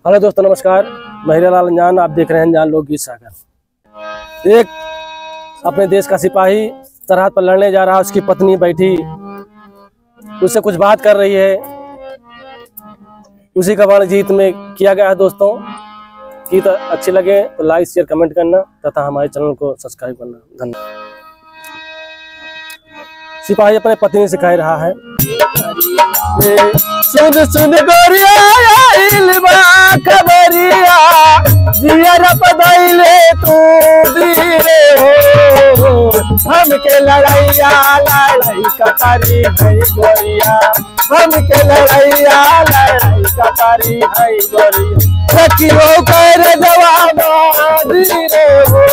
Hello दोस्तों, नमस्कार। मैं हीरालाल अंजान, आप देख रहे हैं अंजान लोकगीत सागर। एक अपने देश का सिपाही सरहद पर लड़ने जा रहा, उसकी पत्नी बैठी उससे कुछ बात कर रही है। उसी का वर्णन गीत में किया गया है। दोस्तों, गीत अच्छे लगे तो लाइक शेयर कमेंट करना तथा हमारे चैनल को सब्सक्राइब करना। धन्यवाद। सिपाही अपने पत्नी से कह रहा है, सुन सुन गोरिया खबरिया जियर पदैले तू धीरे हो, हमके लड़ैया लड़ाई कतारी है गोरिया, हमके लड़ैया लड़ाई कतारी है गोरिया, रखियो कर जवाना धीरे हो।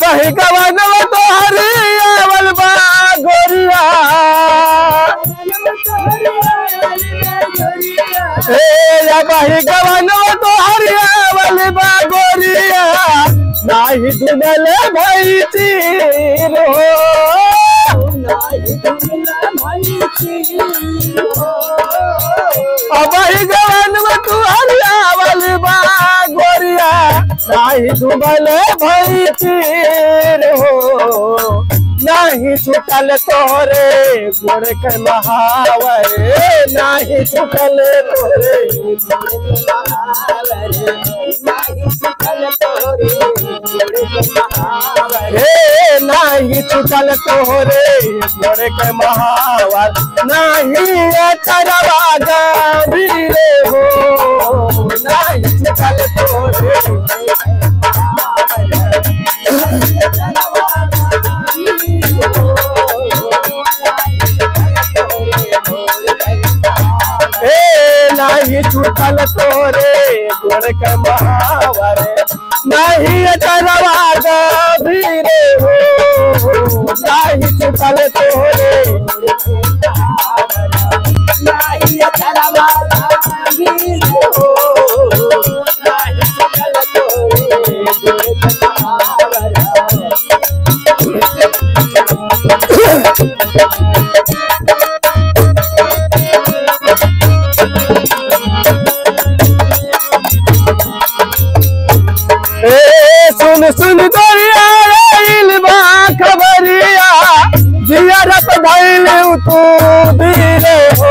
बही गवानवा तोहरी आवल बा गोरिया, बही गवानवा तोहरी आवल बा गोरिया, नाही दुनल भई चीर हो, बही गवानवा तोहरी आवल बा गोरिया, नाही डूबल भई तीर हो, नाही छुटल तोरे गुड़ के महावर, नाही छुटल तोरे नाही छुटल तोरे गुड़ के महावर, नाही तरवा गंभीर हो, नाही छुटल तोरे नहीं छूटल तोरे गुड़ के महावर, नहीं तरवा गंभीर हो, नहीं छूटल तोरे नहीं तरवा गंभीर हो, नहीं छूटल तोरे सुन सुन गोरिया खबरिया जियर पदैले तू धीरे हो,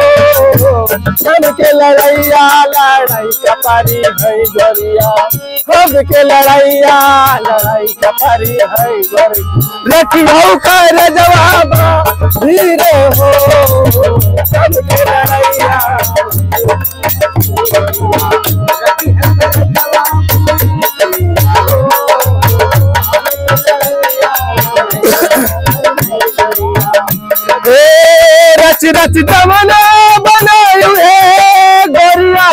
हमके लड़ैया लड़ाई कपारी है गोरिया, हमके लड़ैया लड़ाई कपारी है गोरिया, रखियो कर जवाब धीरे हो, हमके लड़ैया रच रच जमना बनायु है गोरिया,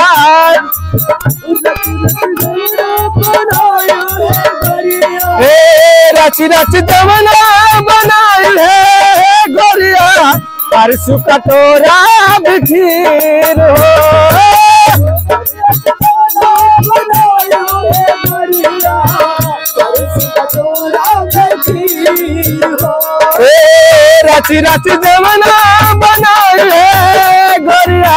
रच रच जमना बनायु है गोरिया, परसु कटोरा बिखीर हो, रच रच जमना बनाए गोरिया,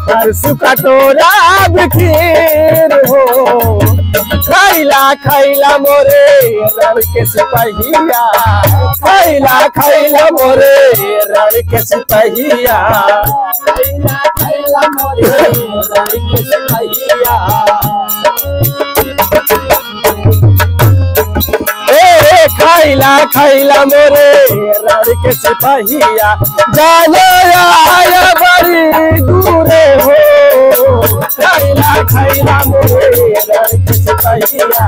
परसु कटोरा बिखीर हो, खैला खैला मोरे रण के सिपहिया, खैला खैला मोरे रण के सिपहिया, खैला खैला मोरे रण के सिपहिया, खैला खैला मोरे रण के सिपहिया, जानो आया बड़ी दूरे हो, खैला खैला मोरे रण के सिपहिया,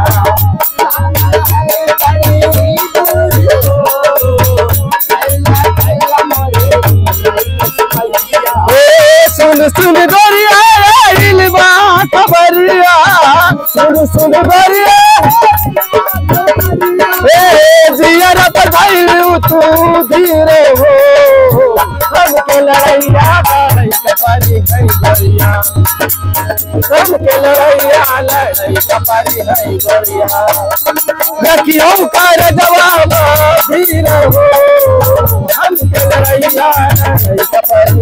सुन सुन गोरिया खबरिया, सुन सुन गोरिया जियर पधाइलू तू धीरे हो, के लड़ैया लड़ई कपारी है गोरिया, राम के लड़ैया लड़ई कपारी है गोरिया। देखियो कर जवाब धीर हो, हम के लड़ैया लड़ई कपारी